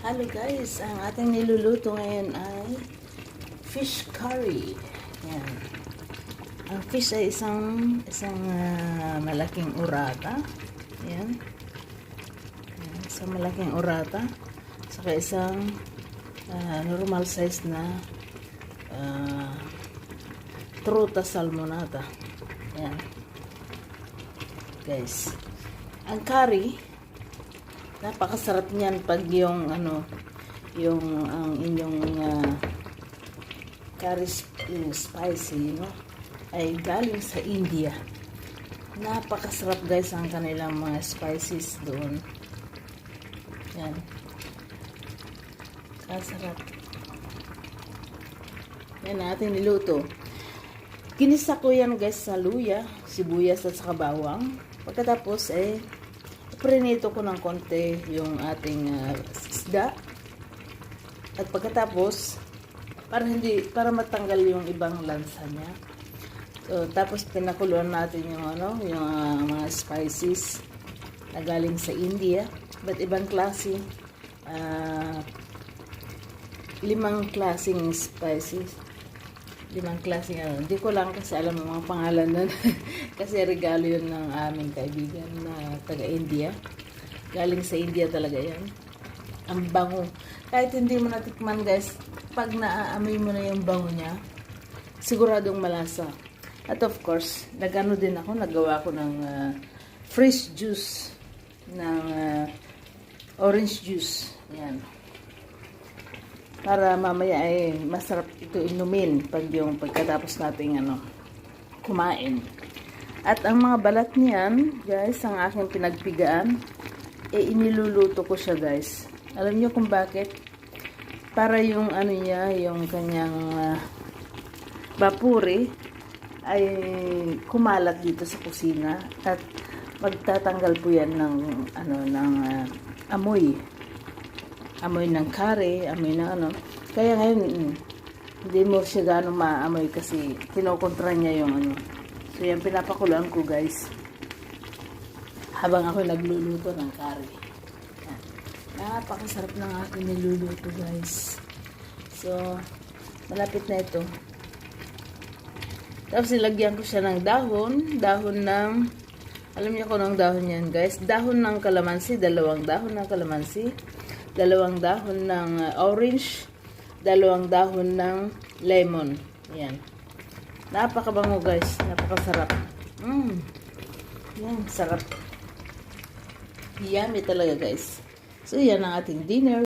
Hello guys, ang ating niluluto ngayon ay fish curry. Yan. Ang fish ay isang malaking urata. Yan. Isang malaking urata. Saka isang normal size na truta salmonata. Yan. Guys, ang curry, napakasarap niyan pag yung ang inyong curry spicy, ay galing sa India. Napakasarap guys ang kanilang mga spices doon. Yan. Kasarap. Yan ang ating niluto. Ginisa ko yan guys sa luya, sibuyas at saka bawang. Pagkatapos prinito ko ng konti yung ating isda. At pagkatapos, para matanggal yung ibang lansa niya. So, tapos pinakuluan natin yung mga spices na galing sa India. But ibang klase, 5 klaseng spices. 5 klaseng Hindi ko lang kasi alam ang mga pangalan nun. Kasi regalo yun ng aming kaibigan na taga-India. Galing sa India talaga yan. Ang bango. Kahit hindi mo natikman guys, pag naaamoy mo na yung bango niya, siguradong malasa. At of course, nagawa ko ng fresh juice, ng orange juice. Yan. Para mamaya ay masarap ito inumin pagkatapos nating kumain. At ang mga balat niyan, guys, ang aking pinagpigaan, iniluluto ko siya, guys. Alam niyo kung bakit? Para yung yung kanyang vapore ay kumalat dito sa kusina at magtatanggal po yan ng amoy ng curry, amoy ng Kaya ngayon, hindi mo siya gano'ng maamoy kasi kinokontra niya yung So, yan pinapakuluan ko guys. Habang ako nagluluto ng curry. Yan. Napakasarap ng aking niluluto guys. So, malapit na ito. Tapos nilagyan ko siya ng dahon ng, alam niyo kung anong dahon yan guys. Dahon ng kalamansi, 2 dahon ng kalamansi. 2 dahon ng orange, 2 dahon ng lemon. Yan. Napakabango guys. Napakasarap. Yan, sarap. Yummy talaga guys. So yan ang ating dinner.